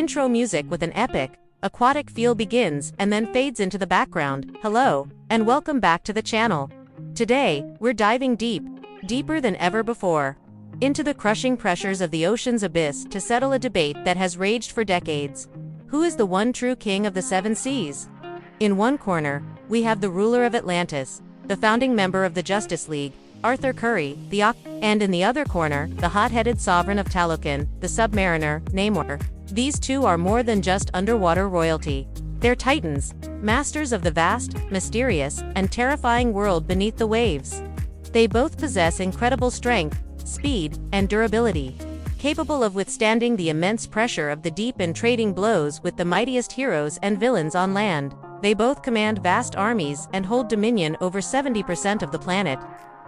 intro music with an epic, aquatic feel begins and then fades into the background. Hello, and welcome back to the channel. Today, we're diving deeper than ever before, into the crushing pressures of the ocean's abyss to settle a debate that has raged for decades. Who is the one true king of the seven seas? In one corner, we have the ruler of Atlantis, the founding member of the Justice League, Arthur Curry, and in the other corner, the hot-headed sovereign of Talokan, the submariner, Namor. These two are more than just underwater royalty. They're titans, masters of the vast, mysterious, and terrifying world beneath the waves. They both possess incredible strength, speed, and durability, capable of withstanding the immense pressure of the deep and trading blows with the mightiest heroes and villains on land. They both command vast armies and hold dominion over 70% of the planet.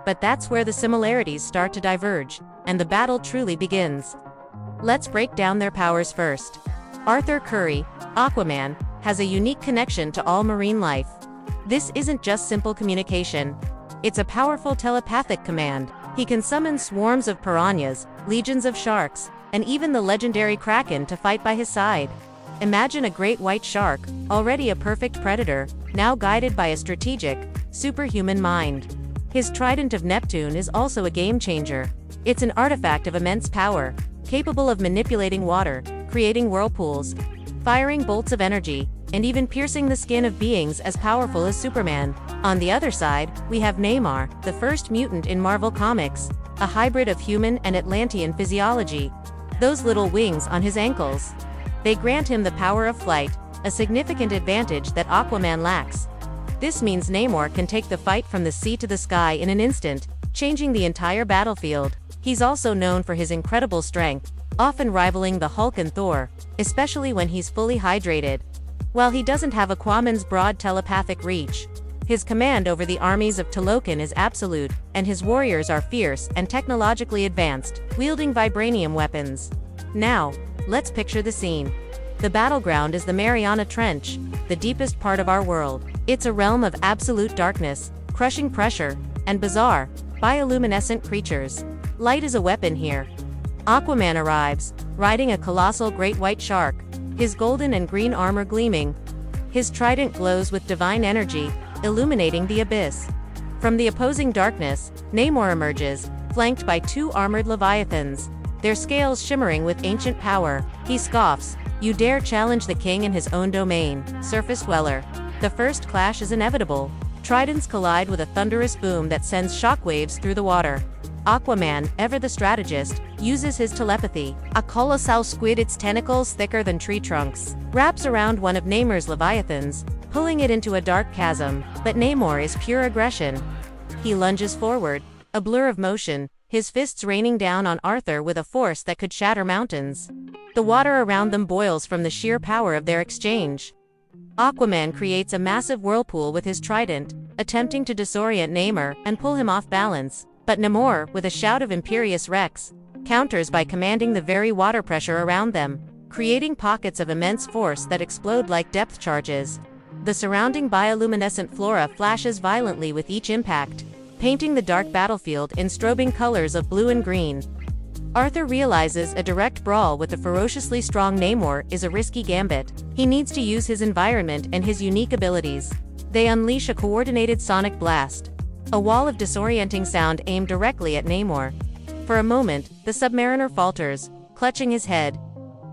But that's where the similarities start to diverge, and the battle truly begins. Let's break down their powers first. Arthur Curry, Aquaman, has a unique connection to all marine life. This isn't just simple communication. It's a powerful telepathic command. He can summon swarms of piranhas, legions of sharks, and even the legendary Kraken to fight by his side. Imagine a great white shark, already a perfect predator, now guided by a strategic, superhuman mind. His Trident of Neptune is also a game-changer. It's an artifact of immense power, capable of manipulating water, creating whirlpools, firing bolts of energy, and even piercing the skin of beings as powerful as Superman. On the other side, we have Namor, the first mutant in Marvel Comics, a hybrid of human and Atlantean physiology. Those little wings on his ankles, they grant him the power of flight, a significant advantage that Aquaman lacks. This means Namor can take the fight from the sea to the sky in an instant, changing the entire battlefield. He's also known for his incredible strength, often rivaling the Hulk and Thor, especially when he's fully hydrated. While he doesn't have Aquaman's broad telepathic reach, his command over the armies of Talokan is absolute, and his warriors are fierce and technologically advanced, wielding vibranium weapons. Now, let's picture the scene. The battleground is the Mariana Trench, the deepest part of our world. It's a realm of absolute darkness, crushing pressure, and bizarre, bioluminescent creatures. Light is a weapon here. Aquaman arrives, riding a colossal great white shark, his golden and green armor gleaming. His trident glows with divine energy, illuminating the abyss. From the opposing darkness, Namor emerges, flanked by two armored leviathans, their scales shimmering with ancient power. He scoffs, "You dare challenge the king in his own domain, surface dweller." The first clash is inevitable. Tridents collide with a thunderous boom that sends shockwaves through the water. Aquaman, ever the strategist, uses his telepathy. A colossal squid, its tentacles thicker than tree trunks, wraps around one of Namor's leviathans, pulling it into a dark chasm. But Namor is pure aggression. He lunges forward, a blur of motion, his fists raining down on Arthur with a force that could shatter mountains. The water around them boils from the sheer power of their exchange. Aquaman creates a massive whirlpool with his trident, attempting to disorient Namor and pull him off balance. But Namor, with a shout of imperious Rex, counters by commanding the very water pressure around them, creating pockets of immense force that explode like depth charges. The surrounding bioluminescent flora flashes violently with each impact, painting the dark battlefield in strobing colors of blue and green. Arthur realizes a direct brawl with the ferociously strong Namor is a risky gambit. He needs to use his environment and his unique abilities. They unleash a coordinated sonic blast, a wall of disorienting sound aimed directly at Namor. For a moment, the submariner falters, clutching his head.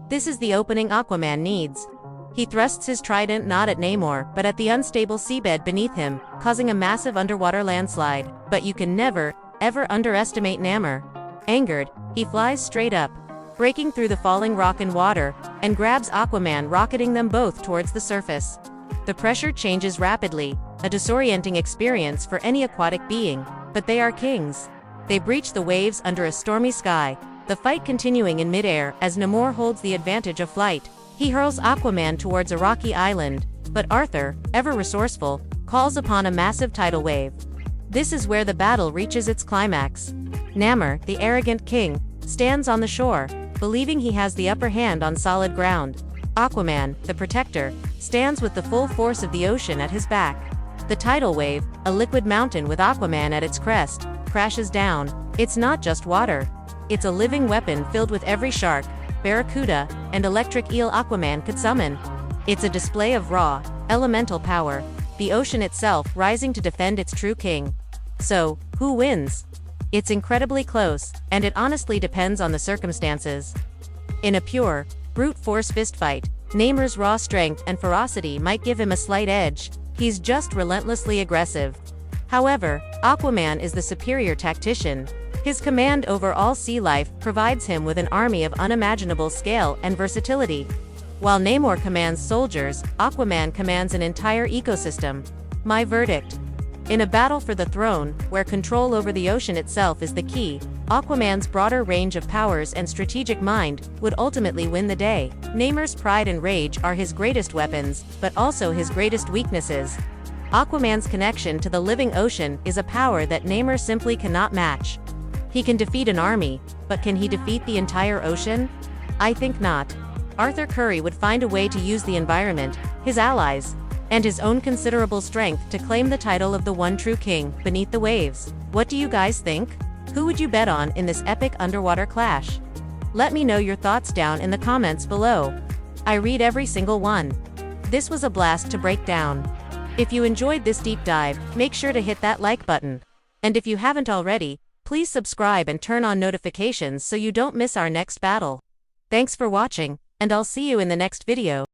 This is the opening Aquaman needs. He thrusts his trident not at Namor, but at the unstable seabed beneath him, causing a massive underwater landslide. But you can never, ever underestimate Namor. Angered, he flies straight up, breaking through the falling rock and water, and grabs Aquaman, rocketing them both towards the surface. The pressure changes rapidly, a disorienting experience for any aquatic being, but they are kings. They breach the waves under a stormy sky, the fight continuing in midair as Namor holds the advantage of flight. He hurls Aquaman towards a rocky island, but Arthur, ever resourceful, calls upon a massive tidal wave. This is where the battle reaches its climax. Namor, the arrogant king, stands on the shore, believing he has the upper hand on solid ground. Aquaman, the protector, stands with the full force of the ocean at his back. The tidal wave, a liquid mountain with Aquaman at its crest, crashes down. It's not just water. It's a living weapon filled with every shark, barracuda, and electric eel Aquaman could summon. It's a display of raw, elemental power, the ocean itself rising to defend its true king. So, who wins? It's incredibly close, and it honestly depends on the circumstances. In a pure, brute force fistfight, Namor's raw strength and ferocity might give him a slight edge. He's just relentlessly aggressive. However, Aquaman is the superior tactician. His command over all sea life provides him with an army of unimaginable scale and versatility. While Namor commands soldiers, Aquaman commands an entire ecosystem. My verdict: in a battle for the throne, where control over the ocean itself is the key, Aquaman's broader range of powers and strategic mind would ultimately win the day. Namor's pride and rage are his greatest weapons, but also his greatest weaknesses. Aquaman's connection to the living ocean is a power that Namor simply cannot match. He can defeat an army, but can he defeat the entire ocean? I think not. Arthur Curry would find a way to use the environment, his allies, and his own considerable strength to claim the title of the one true king beneath the waves. What do you guys think? Who would you bet on in this epic underwater clash? Let me know your thoughts down in the comments below. I read every single one. This was a blast to break down. If you enjoyed this deep dive, make sure to hit that like button. And if you haven't already, please subscribe and turn on notifications so you don't miss our next battle. Thanks for watching, and I'll see you in the next video.